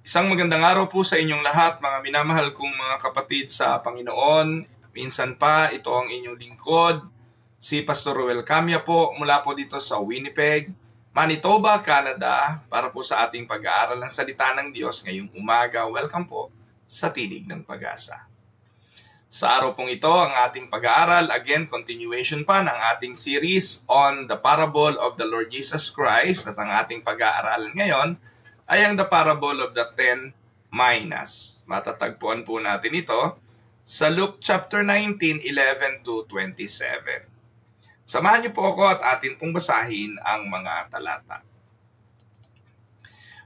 Isang magandang araw po sa inyong lahat, mga minamahal kong mga kapatid sa Panginoon. Minsan pa, ito ang inyong lingkod, si Pastor Ruel Camia po, mula po dito sa Winnipeg, Manitoba, Canada, para po sa ating pag-aaral ng salita ng Diyos ngayong umaga. Welcome po sa Tinig ng Pag-asa. Sa araw pong ito, ang ating pag-aaral, again, continuation pa ng ating series on the parable of the Lord Jesus Christ. At ang ating pag-aaral ngayon ay ang the parable of the 10 minas. Matatagpuan po natin ito sa Luke chapter 19, 11 to 27. Samahan niyo po ako at atin pong basahin ang mga talata.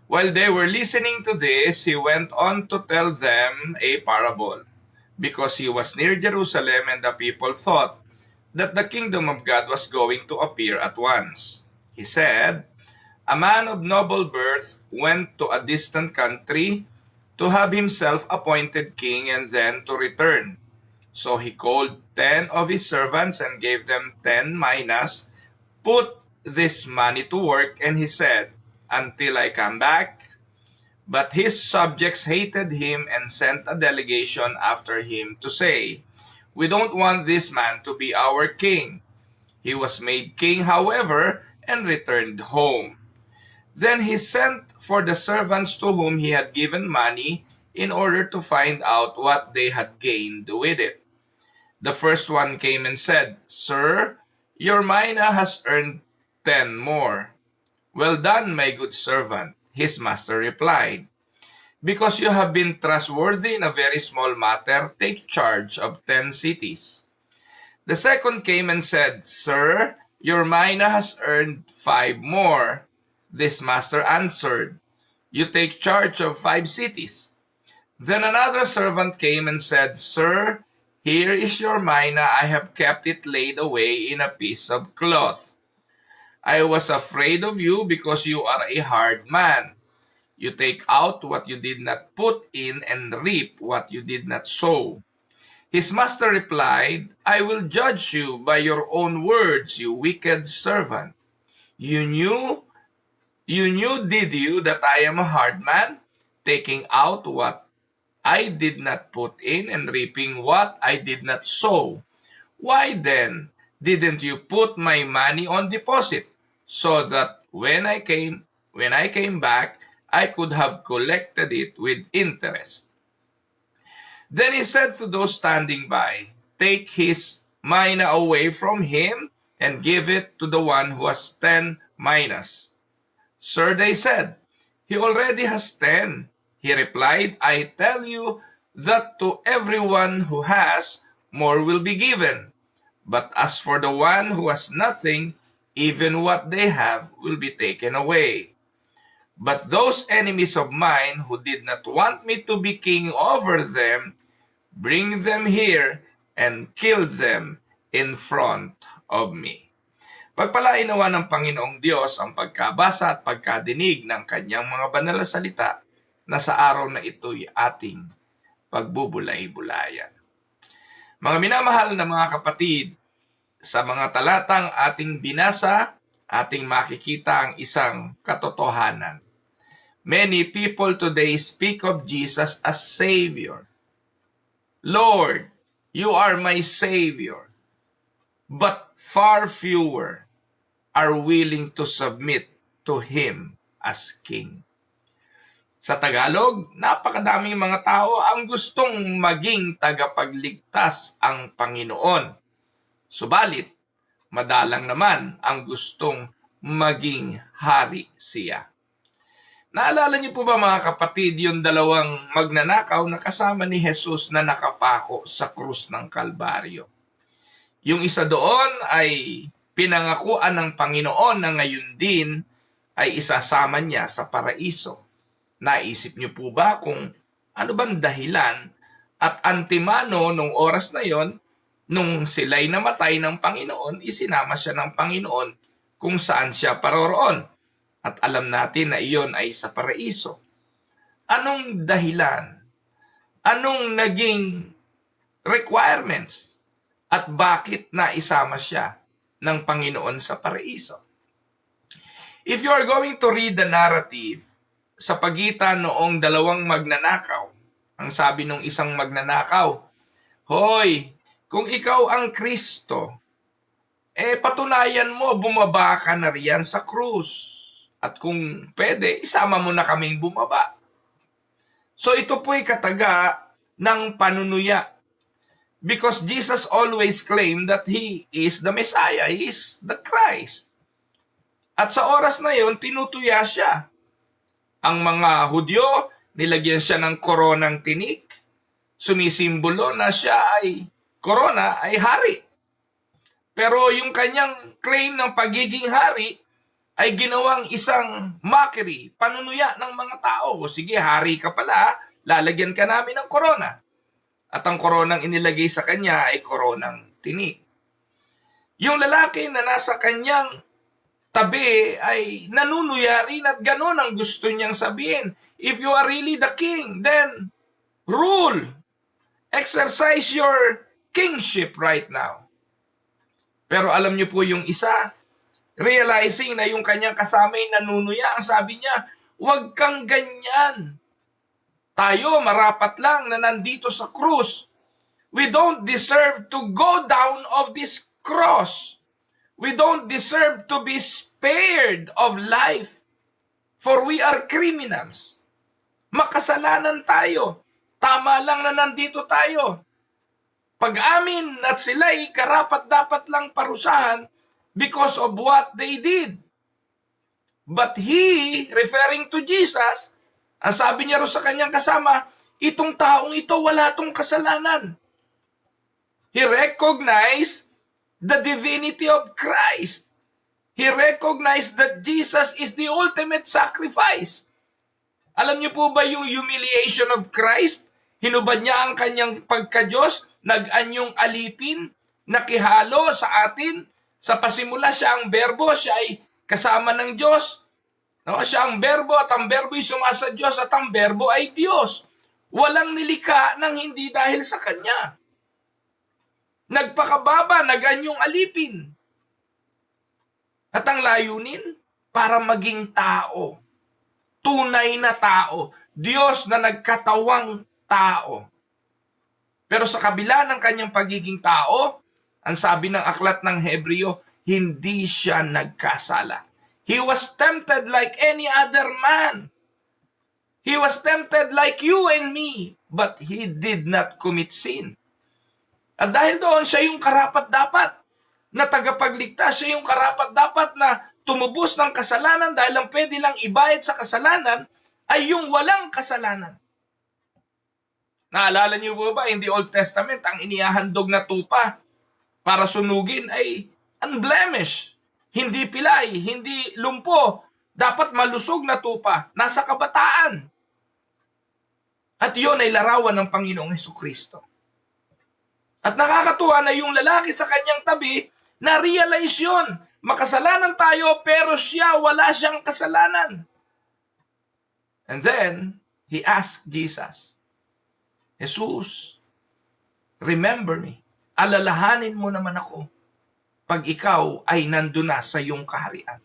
While they were listening to this, he went on to tell them a parable, because he was near Jerusalem and the people thought that the kingdom of God was going to appear at once. He said, "A man of noble birth went to a distant country to have himself appointed king and then to return. So he called 10 of his servants and gave them 10 minas. Put this money to work," and he said, "until I come back." But his subjects hated him and sent a delegation after him to say, "We don't want this man to be our king." He was made king, however, and returned home. Then he sent for the servants to whom he had given money in order to find out what they had gained with it. The first one came and said, "Sir, your mina has earned 10 more." "Well done, my good servant," his master replied. "Because you have been trustworthy in a very small matter, take charge of 10 cities." The second came and said, "Sir, your mina has earned 5 more." This master answered, "You take charge of 5 cities." Then another servant came and said, "Sir, here is your mina. I have kept it laid away in a piece of cloth. I was afraid of you because you are a hard man. You take out what you did not put in and reap what you did not sow." His master replied, "I will judge you by your own words, you wicked servant. You knew, did you, that I am a hard man, taking out what I did not put in and reaping what I did not sow? Why then didn't you put my money on deposit, so that when I came back, I could have collected it with interest?" Then he said to those standing by, "Take his mina away from him and give it to the one who has 10 minas." "Sir," they said, "he already has 10. He replied, "I tell you that to everyone who has, more will be given. But as for the one who has nothing, even what they have will be taken away. But those enemies of mine who did not want me to be king over them, bring them here and kill them in front of me." Pagpalain nawa ng Panginoong Diyos ang pagkabasa at pagkadinig ng kanyang mga banal na salita na sa araw na ito'y ating pagbubulay-bulayan. Mga minamahal na mga kapatid, sa mga talatang ating binasa, ating makikita ang isang katotohanan. Many people today speak of Jesus as Savior. "Lord, you are my Savior." But far fewer are willing to submit to Him as King. Sa Tagalog, napakadaming mga tao ang gustong maging tagapagligtas ang Panginoon. Subalit, madalang naman ang gustong maging hari siya. Naalala niyo po ba mga kapatid yung dalawang magnanakaw na kasama ni Jesus na nakapako sa krus ng Kalbaryo? Yung isa doon ay pinangakuan ng Panginoon na ngayon din ay isasama niya sa paraiso. Naisip niyo po ba kung ano bang dahilan at antimano nung oras na yon, nung sila'y namatay ng Panginoon, isinama siya ng Panginoon kung saan siya paroroon. At alam natin na iyon ay sa paraiso. Anong dahilan? Anong naging requirements? At bakit naisama siya ng Panginoon sa paraiso? If you are going to read the narrative, sa pagitan noong dalawang magnanakaw. Ang sabi nung isang magnanakaw, "Hoy, kung ikaw ang Kristo, patunayan mo, bumaba ka na riyan sa krus. At kung pwede, isama mo na kaming bumaba." So ito po'y kataga ng panunuya. Because Jesus always claimed that He is the Messiah, He is the Christ. At sa oras na yon, tinutuya siya. Ang mga Hudyo, nilagyan siya ng koronang tinik. Sumisimbolo na siya ay korona ay hari. Pero yung kanyang claim ng pagiging hari ay ginawang isang mockery, panunuya ng mga tao. Sige, hari ka pala, lalagyan ka namin ng korona. At ang koronang inilagay sa kanya ay koronang tinik. Yung lalaki na nasa kanyang tabi ay nanunuya rin at ganon ang gusto niyang sabihin. If you are really the king, then rule. Exercise your kingship right now. Pero alam niyo po yung isa, realizing na yung kanyang kasamay nanunuya, ang sabi niya, "Huwag kang ganyan. Tayo marapat lang na nandito sa krus. We don't deserve to go down of this cross. We don't deserve to be spared of life, for we are criminals." Makasalanan tayo. Tama lang na nandito tayo. Pag-amin at sila'y karapat-dapat lang parusahan because of what they did. But he, referring to Jesus, ang sabi niya rin sa kanyang kasama, itong taong ito wala tong kasalanan. He recognized the divinity of Christ. He recognized that Jesus is the ultimate sacrifice. Alam niyo po ba yung humiliation of Christ? Hinubad niya ang kanyang pagka-Diyos, nag-anyong alipin, nakihalo sa atin. Sa pasimula siya ang berbo, siya ay kasama ng Diyos. No, siya ang berbo at ang berbo ay sumasa Diyos at ang berbo ay Diyos. Walang nilikha ng hindi dahil sa kanya. Nagpakababa, nag-anyong alipin. At ang layunin, para maging tao. Tunay na tao. Diyos na nagkatawang tao. Pero sa kabila ng kanyang pagiging tao, ang sabi ng aklat ng Hebreo, hindi siya nagkasala. He was tempted like any other man. He was tempted like you and me, but he did not commit sin. At dahil doon, siya yung karapat-dapat na tagapagligtas, siya yung karapat-dapat na tumubos ng kasalanan dahil ang pwede lang ibayad sa kasalanan ay yung walang kasalanan. Naalala niyo po ba, in the Old Testament, ang inihahandog na tupa para sunugin ay unblemished. Hindi pilay, hindi lumpo. Dapat malusog na tupa, nasa kabataan. At yun ay larawan ng Panginoong Hesukristo. At nakakatuwa na yung lalaki sa kanyang tabi, na-realize yun. Makasalanan tayo, pero siya, wala siyang kasalanan. And then, he asked Jesus, "Jesus, remember me. Alalahanin mo naman ako pag ikaw ay nandun na sa iyong kaharian."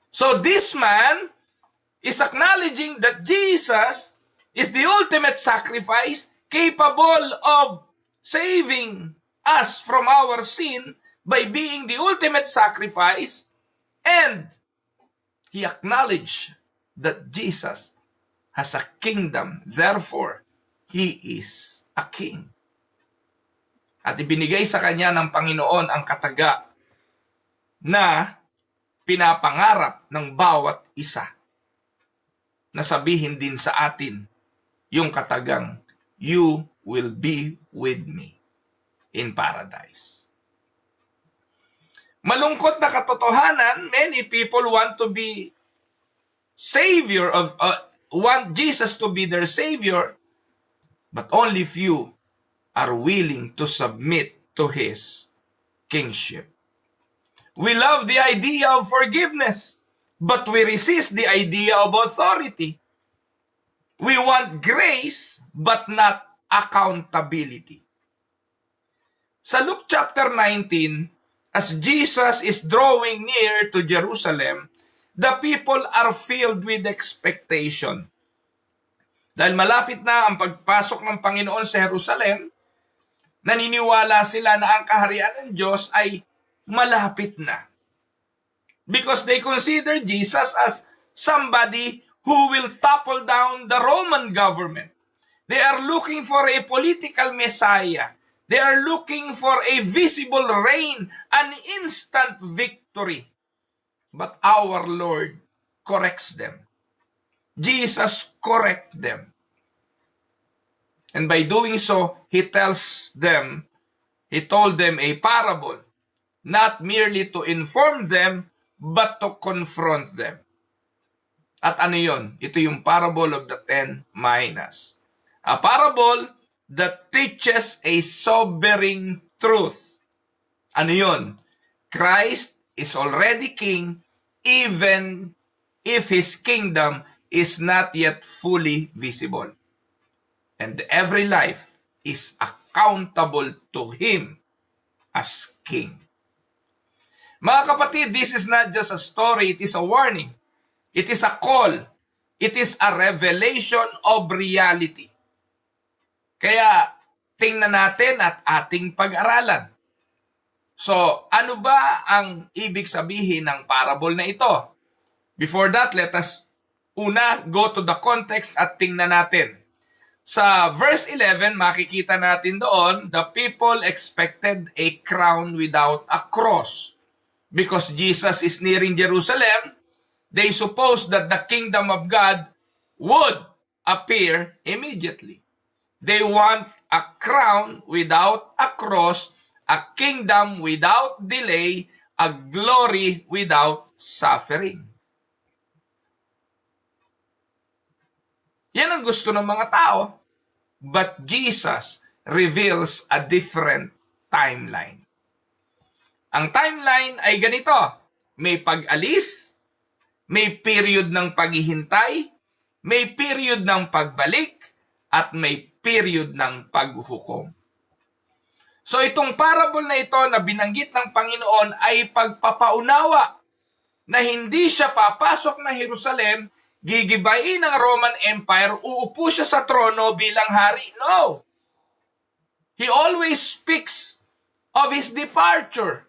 So this man is acknowledging that Jesus is the ultimate sacrifice capable of saving us from our sin by being the ultimate sacrifice, and he acknowledged that Jesus has a kingdom. Therefore, he is a king. At ibinigay sa kanya ng Panginoon ang kataga na pinapangarap ng bawat isa. Na sabihin din sa atin yung katagang, "You will be with me in paradise." Malungkot na katotohanan, many people want to be savior want Jesus to be their savior, but only few are willing to submit to his kingship. We love the idea of forgiveness, but we resist the idea of authority. We want grace, but not accountability. Sa Luke chapter 19, as Jesus is drawing near to Jerusalem, the people are filled with expectation. Dahil malapit na ang pagpasok ng Panginoon sa Jerusalem, naniniwala sila na ang kaharian ng Diyos ay malapit na. Because they consider Jesus as somebody who will topple down the Roman government. They are looking for a political Messiah. They are looking for a visible reign, an instant victory. But our Lord corrects them. Jesus corrects them. And by doing so, He told them a parable, not merely to inform them, but to confront them. At ano yun? Ito yung parable of the 10 minas. A parable that teaches a sobering truth. Ano yun? Christ is already king even if His kingdom is not yet fully visible. And every life is accountable to Him as king. Mga kapatid, this is not just a story, it is a warning. It is a call. It is a revelation of reality. Kaya tingnan natin at ating pag-aralan. So, ano ba ang ibig sabihin ng parable na ito? Before that, let us una go to the context at tingnan natin. Sa verse 11, makikita natin doon, the people expected a crown without a cross. Because Jesus is nearing Jerusalem, they supposed that the kingdom of God would appear immediately. They want a crown without a cross, a kingdom without delay, a glory without suffering. Yan ang gusto ng mga tao. But Jesus reveals a different timeline. Ang timeline ay ganito. May pag-alis, may period ng paghihintay, may period ng pagbalik, at may period ng paghuhukom. So itong parable na ito na binanggit ng Panginoon ay pagpapaunawa na hindi siya papasok ng Jerusalem, gigibayin ng Roman Empire, uupo siya sa trono bilang hari. No! He always speaks of His departure.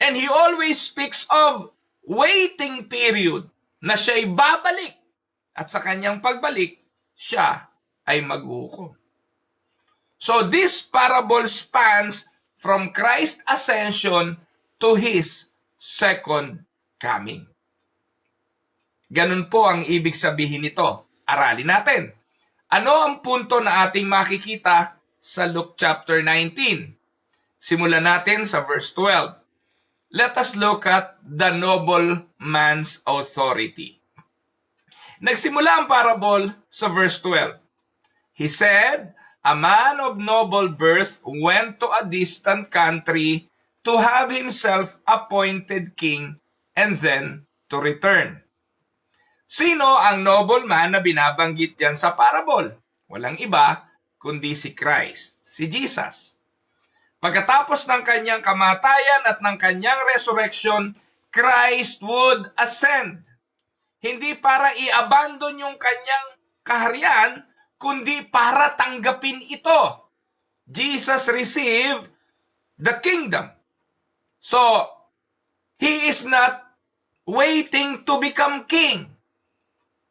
And He always speaks of waiting period na siya'y babalik. At sa kanyang pagbalik, siya ay maghuhukom. So this parable spans from Christ's ascension to His second coming. Ganun po ang ibig sabihin nito. Aralin natin. Ano ang punto na ating makikita sa Luke chapter 19? Simulan natin sa verse 12. Let us look at the nobleman's authority. Nagsimula ang parable sa verse 12. He said, a man of noble birth went to a distant country to have himself appointed king and then to return. Sino ang nobleman na binabanggit diyan sa parable? Walang iba kundi si Christ, si Jesus. Pagkatapos ng kanyang kamatayan at ng kanyang resurrection, Christ would ascend. Hindi para i-abandon yung kanyang kaharian, kundi para tanggapin ito. Jesus received the kingdom. So, He is not waiting to become king.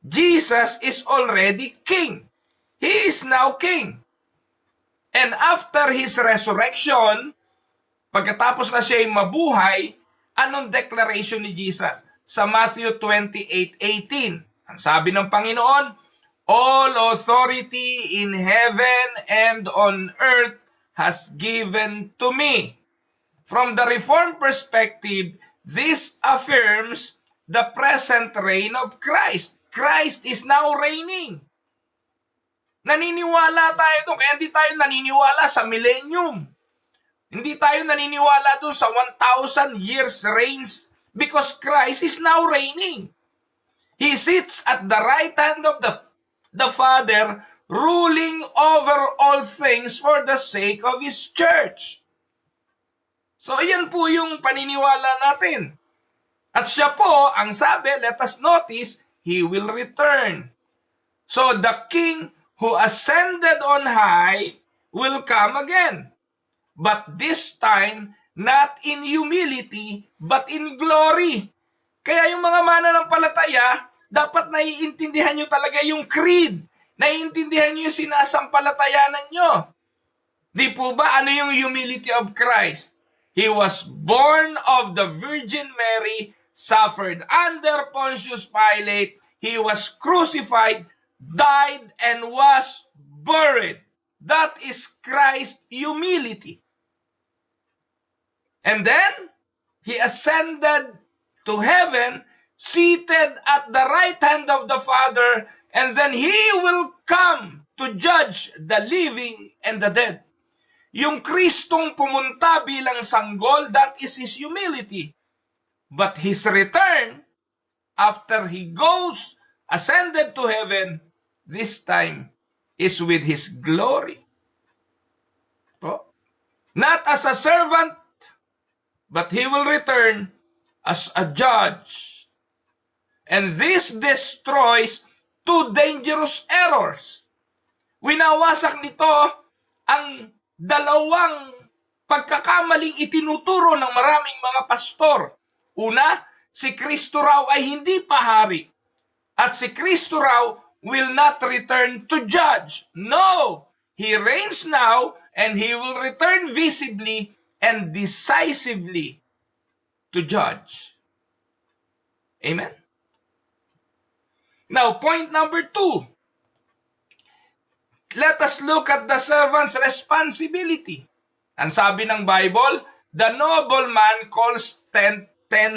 Jesus is already king. He is now king. And after His resurrection, pagkatapos na siya'y mabuhay, anong declaration ni Jesus? Sa Matthew 28:18, ang sabi ng Panginoon, all authority in heaven and on earth has given to me. From the Reformed perspective, this affirms the present reign of Christ. Christ is now reigning. Naniniwala tayo doon, kaya hindi tayo naniniwala sa millennium. Hindi tayo naniniwala doon sa 1,000 years reigns because Christ is now reigning. He sits at the right hand of the Father, ruling over all things for the sake of His church. So, iyan po yung paniniwala natin. At siya po, ang sabi, let us notice, He will return. So the King who ascended on high will come again. But this time, not in humility, but in glory. Kaya yung mga mananampalataya, dapat naiintindihan nyo talaga yung creed. Naiintindihan nyo yung sinasampalatayanan nyo. Di po ba ano yung humility of Christ? He was born of the Virgin Mary, suffered under Pontius Pilate, He was crucified, died, and was buried. That is Christ's humility. And then, He ascended to heaven, seated at the right hand of the Father, and then He will come to judge the living and the dead. Yung Kristong pumunta bilang sanggol, that is His humility. But His return, after He goes, ascended to heaven, this time is with His glory. Oh. Not as a servant, but He will return as a judge. And this destroys two dangerous errors. Winawasak nito ang dalawang pagkakamaling itinuturo ng maraming mga pastor. Una, si Kristo raw ay hindi pahari. At si Kristo raw will not return to judge. No! He reigns now and He will return visibly and decisively to judge. Amen? Now, point number 2. Let us look at the servant's responsibility. Ang sabi ng Bible, the nobleman calls 10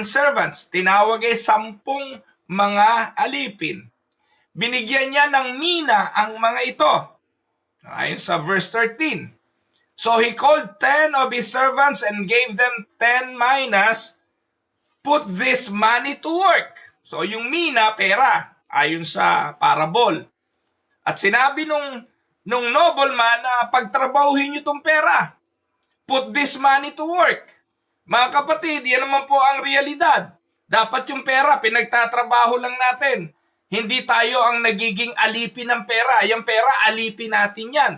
servants. Tinawag ay 10 mga alipin. Binigyan niya ng mina ang mga ito. Ayon sa verse 13. So he called 10 of his servants and gave them 10 minas. Put this money to work. So yung mina, pera, ayon sa parable. At sinabi nung nobleman na pagtrabahuhin niyo itong pera. Put this money to work. Mga kapatid, yan naman po ang realidad. Dapat yung pera, pinagtatrabaho lang natin. Hindi tayo ang nagiging alipin ng pera. Yung pera, alipin natin yan.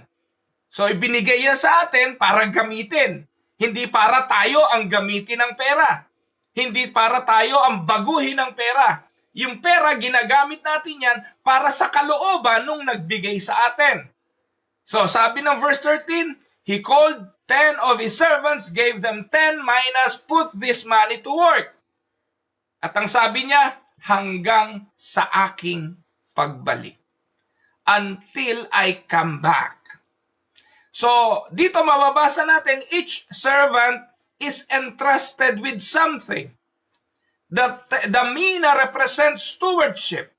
So, ibinigay yan sa atin para gamitin. Hindi para tayo ang gamitin ng pera. Hindi para tayo ang baguhin ng pera. Yung pera, ginagamit natin yan para sa kalooban nung nagbigay sa atin. So, sabi ng verse 13, He called 10 of His servants, gave them 10 minas, put this money to work. At ang sabi niya, hanggang sa aking pagbalik. Until I come back. So, dito mababasa natin, each servant is entrusted with something. The mina represents stewardship.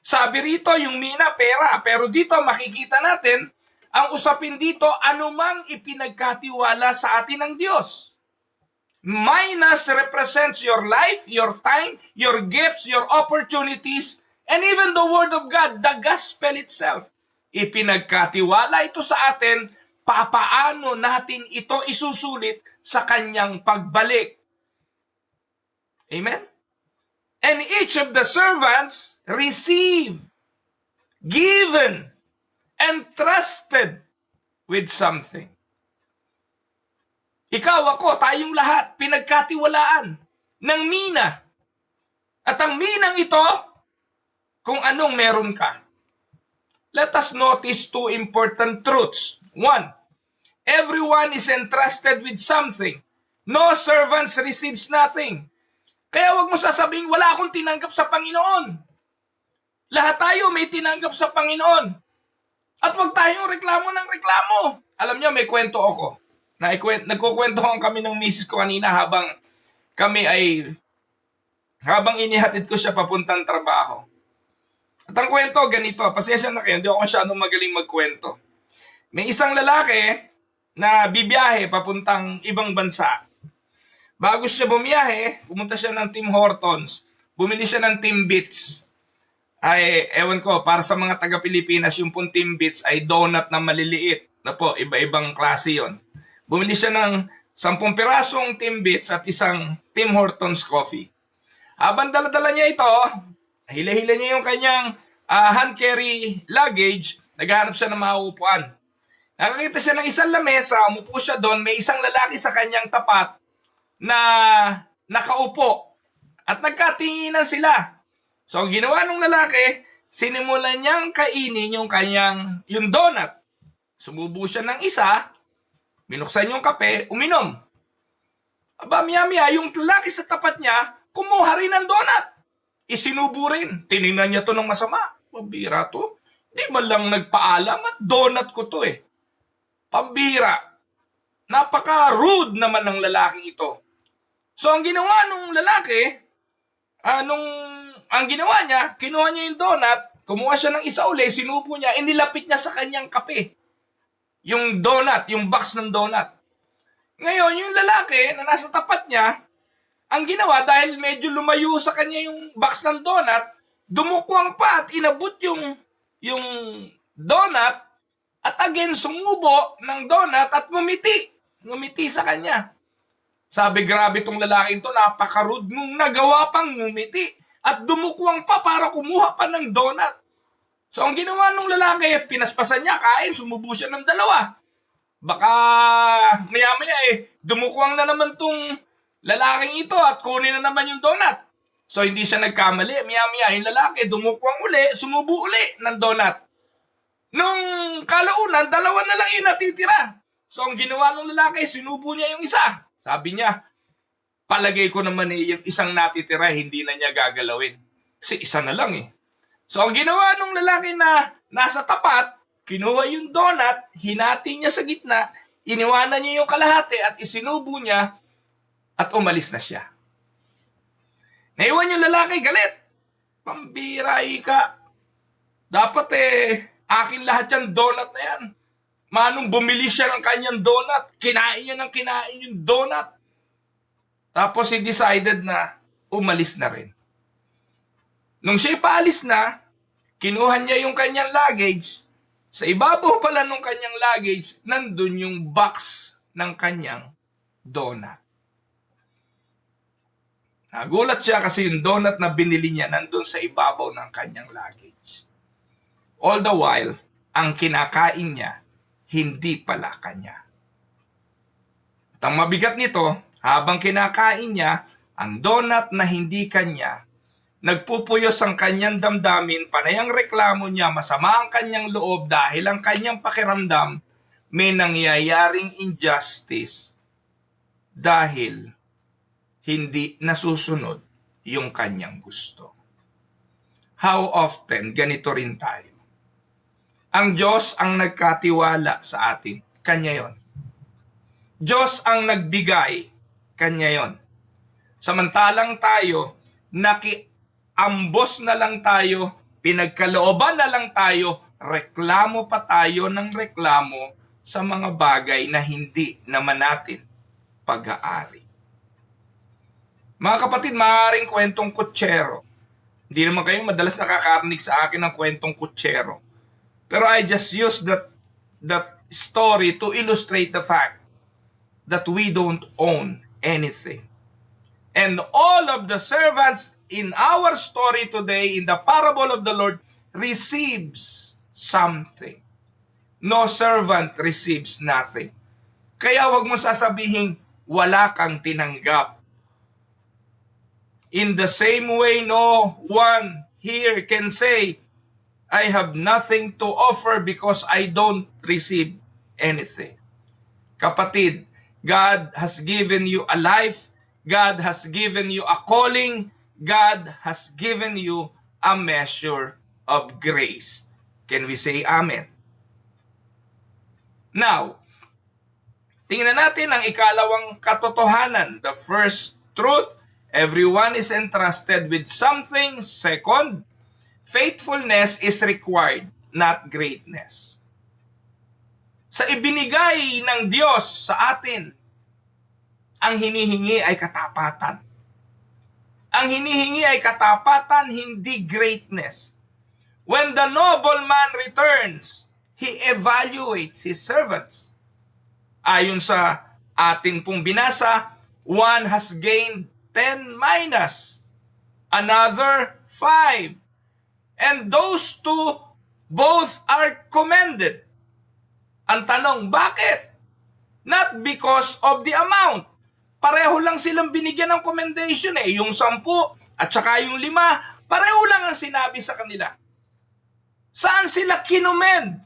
Sabi rito, yung mina, pera. Pero dito makikita natin, ang usapin dito, anumang ipinagkatiwala sa atin ng Diyos. Minas represents your life, your time, your gifts, your opportunities, and even the Word of God, the gospel itself. Ipinagkatiwala ito sa atin, papaano natin ito isusulit sa kanyang pagbalik. Amen? And each of the servants received, given, entrusted with something. Ikaw, ako, tayong lahat, pinagkatiwalaan ng mina. At ang minang ito, kung anong meron ka. Let us notice 2 important truths. 1, everyone is entrusted with something. No servants receives nothing. Kaya wag mo sasabing, wala akong tinanggap sa Panginoon. Lahat tayo may tinanggap sa Panginoon. At wag tayong reklamo ng reklamo. Alam niyo, may kwento ako. Nagkukwentuhan kami ng misis ko kanina habang inihatid ko siya papuntang trabaho. At ang kwento, ganito. Pasensya na kayo, hindi ako masyadong magaling magkwento. May isang lalaki na bibiyahe papuntang ibang bansa. Bago siya bumiyahe, pumunta siya ng Tim Hortons. Bumili siya ng Timbits. Ay, ewan ko, para sa mga taga-Pilipinas, yung pong Timbits ay donut na maliliit. Na po, iba-ibang klase yon. Bumili siya ng 10 pirasong Timbits at isang Tim Hortons coffee. Habang dala-dala niya ito, hila-hila niya yung kanyang hand carry luggage, naghahanap siya ng mauupuan. Nakakita siya ng isang lamesa, umupo siya doon, may isang lalaki sa kanyang tapat na nakaupo at nagkatinginan sila. So ang ginawa ng lalaki, sinimulan niyang kainin yung donut. Sumubo siya ng isa, binuksan yung kape, uminom. Aba, maya-maya, yung lalaki sa tapat niya, kumuha rin ng donut. Isinubo rin. Tinignan niya to ng masama. Pambira to. Di ba lang nagpaalam at donut ko to eh. Pambira. Napaka-rude naman ng lalaki ito. So ang ginawa nung lalaki, ang ginawa niya, kinuha niya yung donut, kumuha siya ng isa uli, sinubo niya, inilapit niya sa kanyang kape. Yung donut, yung box ng donut. Ngayon, yung lalaki na nasa tapat niya, ang ginawa, dahil medyo lumayo sa kanya yung box ng donut, dumukwang pa at inabot yung donut at again sumubo ng donut at ngumiti. Ngumiti sa kanya. Sabi, grabe tong lalaking to, napaka-rude nung nagawa pang ngumiti at dumukwang pa para kumuha pa ng donut. So ang ginawa nung lalaki, pinaspasan niya, kain, sumubo siya ng dalawa. Baka maya-maya dumukwang na naman tong lalaking ito at kunin na naman yung donut. So hindi siya nagkamali. Maya-maya yung lalaki dumukwang uli, sumubo uli ng donut. Nung kalaunan, dalawa na lang yung natitira. So ang ginawa ng lalaki, sinubo niya yung isa. Sabi niya, palagay ko naman yung isang natitira, hindi na niya gagalawin. Kasi isa na lang eh. So ang ginawa ng lalaki na nasa tapat, kinuha yung donut, hinati niya sa gitna, iniwanan niya yung kalahati at isinubo niya at umalis na siya. Naiwan yung lalaki, galit. Pambira ka. Dapat akin lahat yan donut na yan. Manong bumili siya ng kanyang donut, kinain niya ng kinain yung donut. Tapos he decided na umalis na rin. Nung siya paalis na, kinuha niya yung kanyang luggage. Sa ibabaw pala ng kanyang luggage, nandun yung box ng kanyang donut. Nagulat siya kasi yung donut na binili niya nandun sa ibabaw ng kanyang luggage. All the while, ang kinakain niya, hindi pala kanya. At ang mabigat nito, habang kinakain niya, ang donut na hindi kanya, nagpupuyos ang kanyang damdamin, panay ang reklamo niya, masama ang kanyang loob dahil ang kanyang pakiramdam may nangyayaring injustice dahil hindi nasusunod yung kanyang gusto. How often ganito rin tayo? Ang Diyos ang nagkatiwala sa atin, Kanya yon. Diyos ang nagbigay, Kanya yon. Samantalang tayo, nakiambos na lang tayo, pinagkalooban na lang tayo, reklamo pa tayo ng reklamo sa mga bagay na hindi naman natin pag-aari. Mga kapatid, maaaring kwentong kutsero. Hindi naman kayo madalas nakakarinig sa akin ng kwentong kutsero. Pero I just use that story to illustrate the fact that we don't own anything. And all of the servants in our story today, in the parable of the Lord, receives something. No servant receives nothing. Kaya wag mo sasabihin, wala kang tinanggap. In the same way, no one here can say, I have nothing to offer because I don't receive anything. Kapatid, God has given you a life. God has given you a calling. God has given you a measure of grace. Can we say amen? Now, tingnan natin ang ikalawang katotohanan. The first truth, everyone is entrusted with something. Second, faithfulness is required, not greatness. Sa ibinigay ng Diyos sa atin, ang hinihingi ay katapatan. Ang hinihingi ay katapatan, hindi greatness. When the nobleman returns, he evaluates his servants. Ayon sa atin pong binasa, one has gained 10 minus, another 5. And those two both are commended. Ang tanong, bakit? Not because of the amount. Pareho lang silang binigyan ng commendation eh. Yung 10 at saka yung 5, pareho lang ang sinabi sa kanila. Saan sila kinomend?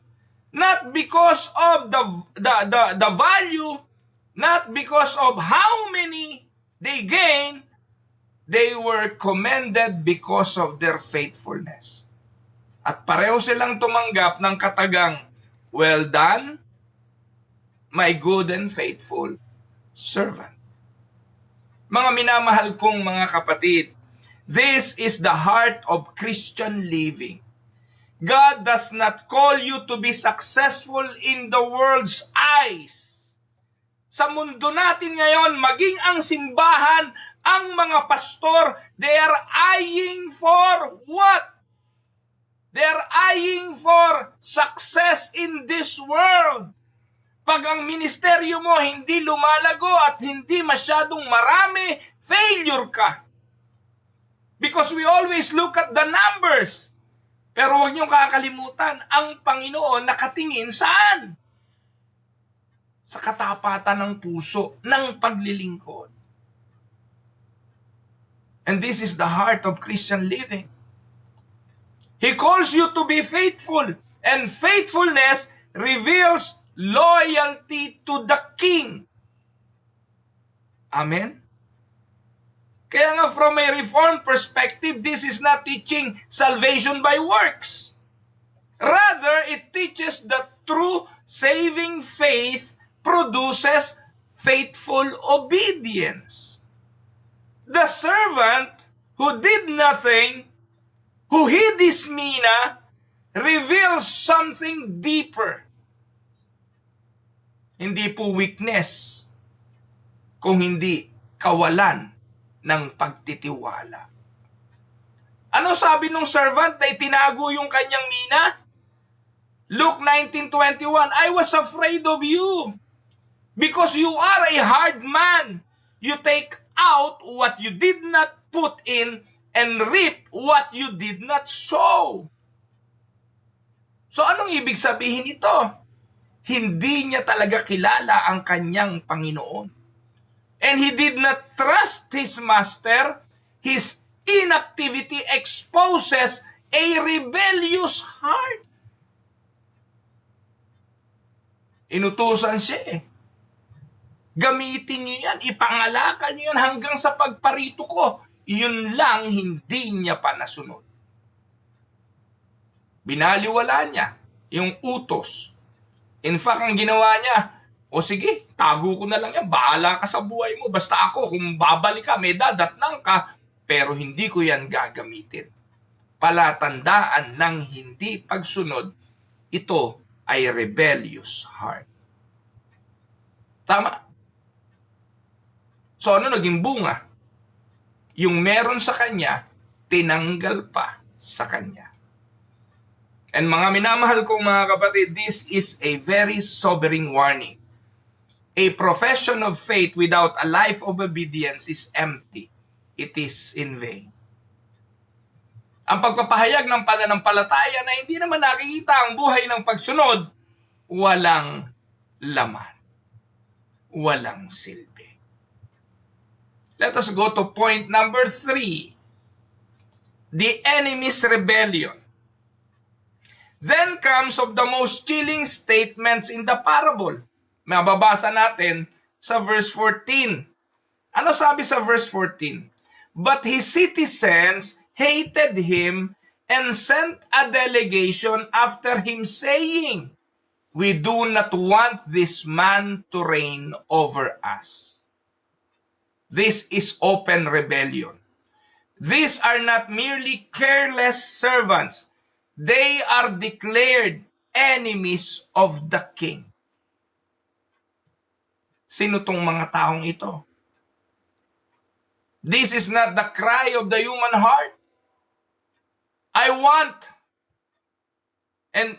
Not because of the value, not because of how many they gain, they were commended because of their faithfulness. At pareho silang tumanggap ng katagang, well done, my good and faithful servant. Mga minamahal kong mga kapatid, this is the heart of Christian living. God does not call you to be successful in the world's eyes. Sa mundo natin ngayon, maging ang simbahan, ang mga pastor, they are eyeing for what? They are eyeing for success in this world. Pag ang ministeryo mo hindi lumalago at hindi masyadong marami, failure ka. Because we always look at the numbers. Pero huwag niyong kakalimutan, ang Panginoon nakatingin saan? Sa katapatan ng puso, ng paglilingkod. And this is the heart of Christian living. He calls you to be faithful, and faithfulness reveals loyalty to the King. Amen? Kaya nga from a Reformed perspective, this is not teaching salvation by works. Rather, it teaches that true saving faith produces faithful obedience. The servant who did nothing, who hid his mina, reveals something deeper. Hindi po weakness, kung hindi kawalan ng pagtitiwala. Ano sabi nung servant na itinago yung kanyang mina? Luke 19:21, I was afraid of you because you are a hard man. You take out what you did not put in and reap what you did not sow. So anong ibig sabihin nito? Hindi niya talaga kilala ang kanyang Panginoon. And he did not trust his master. His inactivity exposes a rebellious heart. Inutusan siya eh. Gamitin niyo yan, ipangalakal niyo yan hanggang sa pagparito ko. Yun lang hindi niya pa nasunod. Binaliwala niya yung utos. In fact, ang ginawa niya, o sige, tago ko na lang yan, bahala ka sa buhay mo. Basta ako, kung babalik ka, may dadatnang ka, pero hindi ko yan gagamitin. Palatandaan ng hindi pagsunod, ito ay rebellious heart. Tama? So ano naging bunga? Yung meron sa kanya, tinanggal pa sa kanya. And mga minamahal kong mga kapatid, this is a very sobering warning. A profession of faith without a life of obedience is empty. It is in vain. Ang pagpapahayag ng pananampalataya na hindi naman nakikita ang buhay ng pagsunod, walang laman. Walang silbi. Let us go to point number 3. The enemy's rebellion. Then comes of the most chilling statements in the parable. Mababasa natin sa verse 14. Ano sabi sa verse 14? But his citizens hated him and sent a delegation after him saying, we do not want this man to reign over us. This is open rebellion. These are not merely careless servants. They are declared enemies of the king. Sino tong mga taong ito? This is not the cry of the human heart. I want. And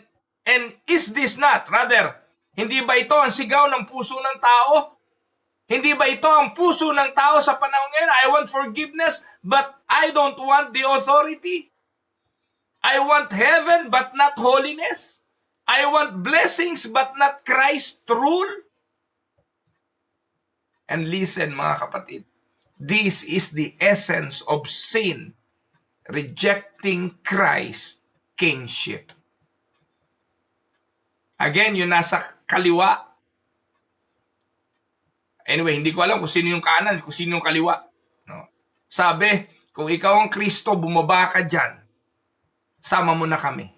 is this not, rather, hindi ba ito ang sigaw ng puso ng tao? Hindi ba ito ang puso ng tao sa panahon ngayon? I want forgiveness, but I don't want the authority. I want heaven, but not holiness. I want blessings, but not Christ's rule. And listen, mga kapatid, this is the essence of sin, rejecting Christ's kingship. Again, yung nasa kaliwa. Anyway, hindi ko alam kung sino yung kanan, kung sino yung kaliwa. No? Sabi, kung ikaw ang Kristo, bumaba ka dyan, sama mo na kami.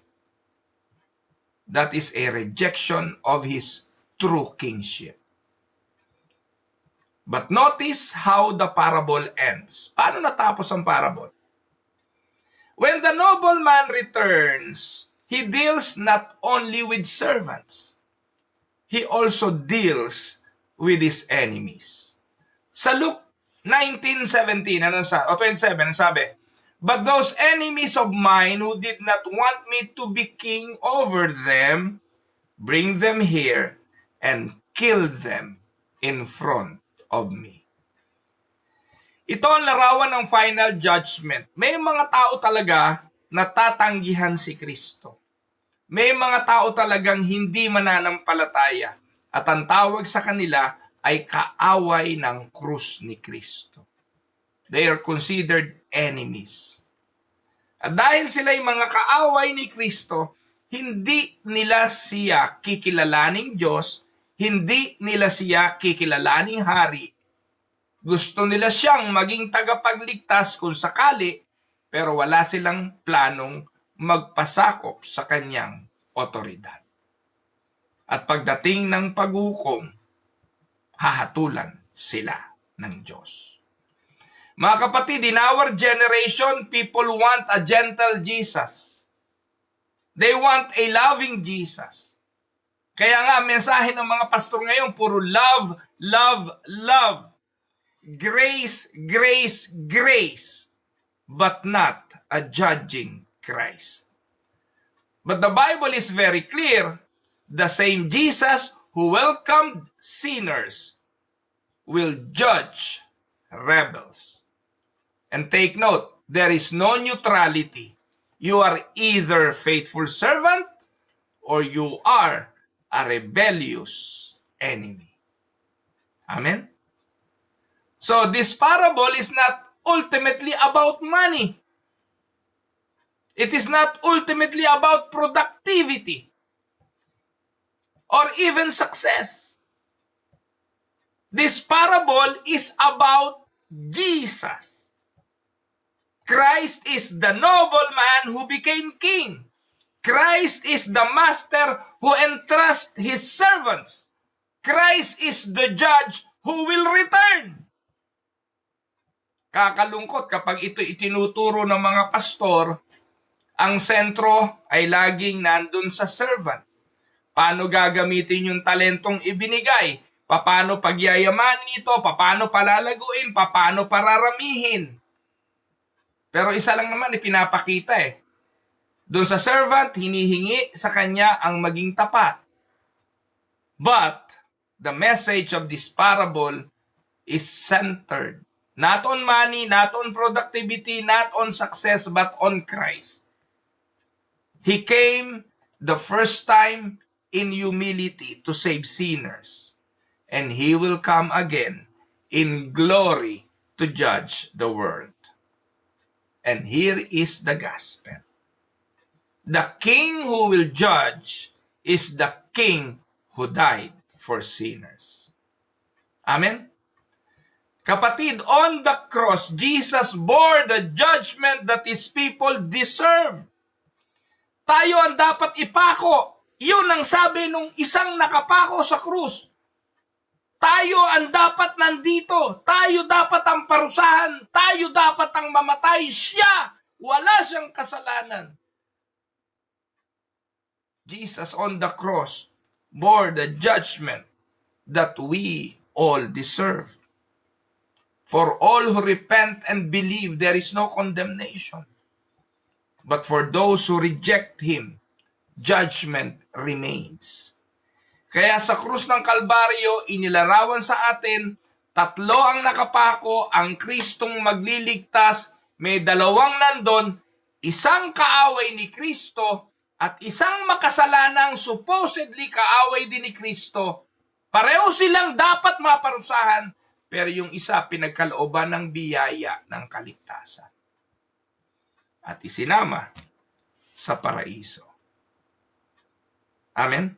That is a rejection of His true kingship. But notice how the parable ends. Paano natapos ang parable? When the nobleman returns, he deals not only with servants, he also deals with his enemies. Sa Luke 19:17, 27, ano sabi? But those enemies of mine who did not want me to be king over them, bring them here and kill them in front of me. Ito ang larawan ng final judgment. May mga tao talaga na tatanggihan si Kristo. May mga tao talagang hindi mananampalataya at ang tawag sa kanila ay kaaway ng krus ni Kristo. They are considered enemies. At dahil sila ay mga kaaway ni Kristo, hindi nila siya kikilalaning Diyos, hindi nila siya kikilalaning hari. Gusto nila siyang maging tagapagligtas kung sakali, pero wala silang planong magpasakop sa kanyang otoridad. At pagdating ng paghukom, hahatulan sila ng Diyos. Mga kapatid, in our generation, people want a gentle Jesus. They want a loving Jesus. Kaya nga, mensahe ng mga pastor ngayon, puro love, love, love. Grace, grace, grace. But not a judging Christ. But the Bible is very clear. The same Jesus who welcomed sinners will judge rebels. And take note, there is no neutrality. You are either faithful servant or you are a rebellious enemy. Amen? So this parable is not ultimately about money. It is not ultimately about productivity or even success. This parable is about Jesus. Christ is the nobleman who became king. Christ is the master who entrusts his servants. Christ is the judge who will return. Kakalungkot kapag ito itinuturo ng mga pastor, ang sentro ay laging nandun sa servant. Paano gagamitin yung talentong ibinigay? Paano pagyayamanin ito? Paano palalaguin? Paano pararamihin? Pero isa lang naman ipinapakita Doon sa servant, hinihingi sa kanya ang maging tapat. But the message of this parable is centered not on money, not on productivity, not on success, but on Christ. He came the first time in humility to save sinners. And He will come again in glory to judge the world. And here is the gospel. The King who will judge is the King who died for sinners. Amen? Kapatid, on the cross, Jesus bore the judgment that His people deserve. Tayo ang dapat ipako. Yun ang sabi nung isang nakapako sa krus. Tayo ang dapat nandito. Tayo dapat ang parusahan. Tayo dapat ang mamatay. Siya, wala siyang kasalanan. Jesus on the cross bore the judgment that we all deserve. For all who repent and believe, there is no condemnation. But for those who reject Him, judgment remains. Kaya sa krus ng Kalbaryo, inilarawan sa atin Tatlo ang nakapako, ang Kristong magliligtas, may dalawang nandun, isang kaaway ni Kristo at isang makasalanang supposedly kaaway din ni Kristo. Pareho silang dapat maparusahan, pero yung isa pinagkalooban ng biyaya ng kaligtasan. At isinama sa paraiso. Amen?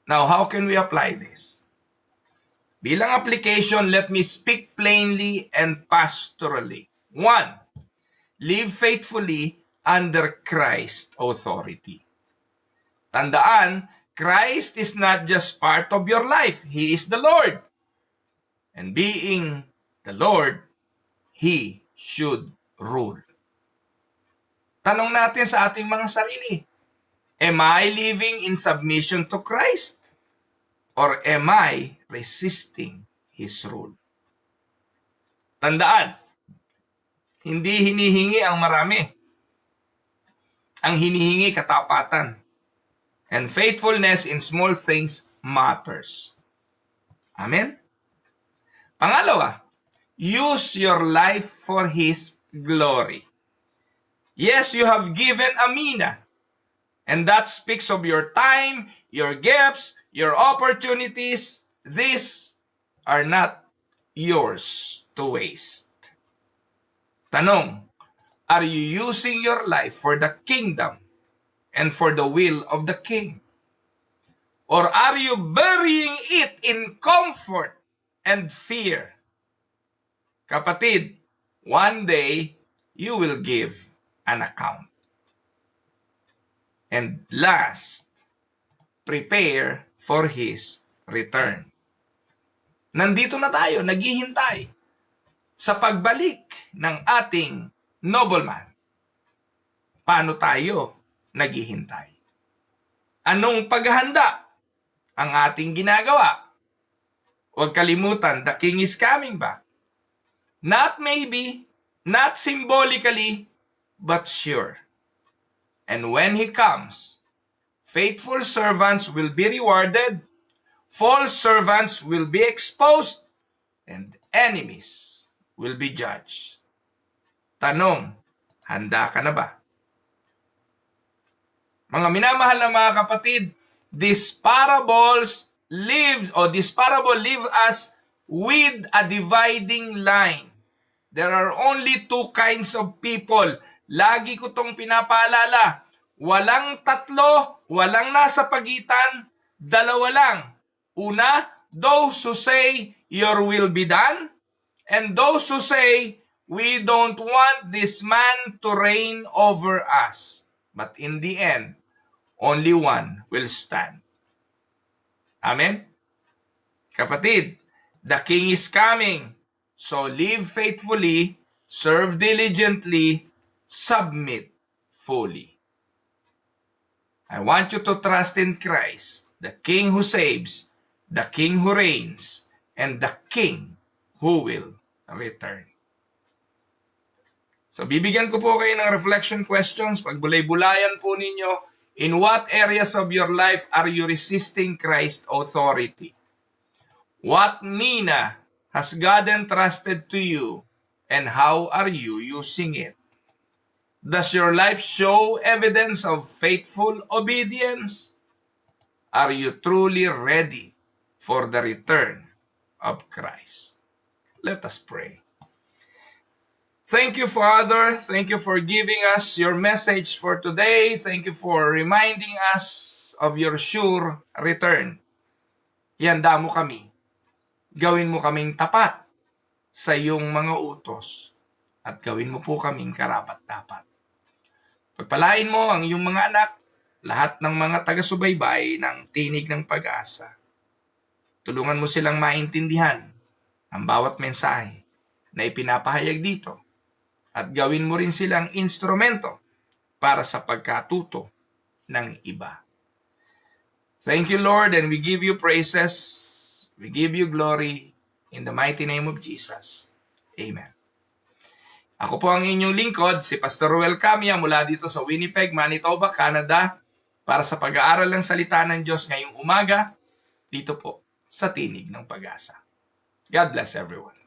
Now, how can we apply this? Bilang application, let me speak plainly and pastorally. 1. Live faithfully under Christ's authority. Tandaan, Christ is not just part of your life. He is the Lord. And being the Lord, He should rule. Tanong natin sa ating mga sarili, am I living in submission to Christ? Or am I resisting His rule? Tandaan, hindi hinihingi ang marami. Ang hinihingi katapatan. And faithfulness in small things matters. Amen? Pangalawa, use your life for His glory. Yes, you have given a mina. And that speaks of your time, your gifts, your opportunities. These are not yours to waste. Tanong, are you using your life for the kingdom and for the will of the King? Or are you burying it in comfort and fear? Kapatid, one day you will give an account. And last, prepare for His return. Nandito na tayo, naghihintay sa pagbalik ng ating nobleman. Paano tayo naghihintay? Anong paghahanda ang ating ginagawa? Huwag kalimutan, the King is coming back. Not maybe, not symbolically, but sure. And when He comes, faithful servants will be rewarded, false servants will be exposed, and enemies will be judged. Tanong, handa ka na ba? Mga minamahal na mga kapatid, this parable leave us with a dividing line. There are only two kinds of people. Lagi ko tong pinapaalala. Walang tatlo, walang nasa pagitan, dalawa lang. Una, those who say, your will be done. And those who say, we don't want this man to reign over us. But in the end, only one will stand. Amen? Kapatid, the King is coming. So live faithfully, serve diligently, submit fully. I want you to trust in Christ, the King who saves, the King who reigns, and the King who will return. So bibigyan ko po kayo ng reflection questions. Pagbulay-bulayan po ninyo, in what areas of your life are you resisting Christ's authority? What mina has God entrusted to you, and how are you using it? Does your life show evidence of faithful obedience? Are you truly ready for the return of Christ? Let us pray. Thank you, Father. Thank you for giving us your message for today. Thank you for reminding us of your sure return. Ihanda mo kami. Gawin mo kaming tapat sa iyong mga utos at gawin mo po kaming karapat-dapat. Pagpalain mo ang iyong mga anak, lahat ng mga taga-subaybay ng Tinig ng Pag-asa. Tulungan mo silang maintindihan ang bawat mensahe na ipinapahayag dito at gawin mo rin silang instrumento para sa pagkatuto ng iba. Thank you, Lord, and we give you praises. We give you glory in the mighty name of Jesus. Amen. Ako po ang inyong lingkod, si Pastor Ruel Camia mula dito sa Winnipeg, Manitoba, Canada, para sa pag-aaral ng salita ng Diyos ngayong umaga, dito po sa Tinig ng Pag-asa. God bless everyone.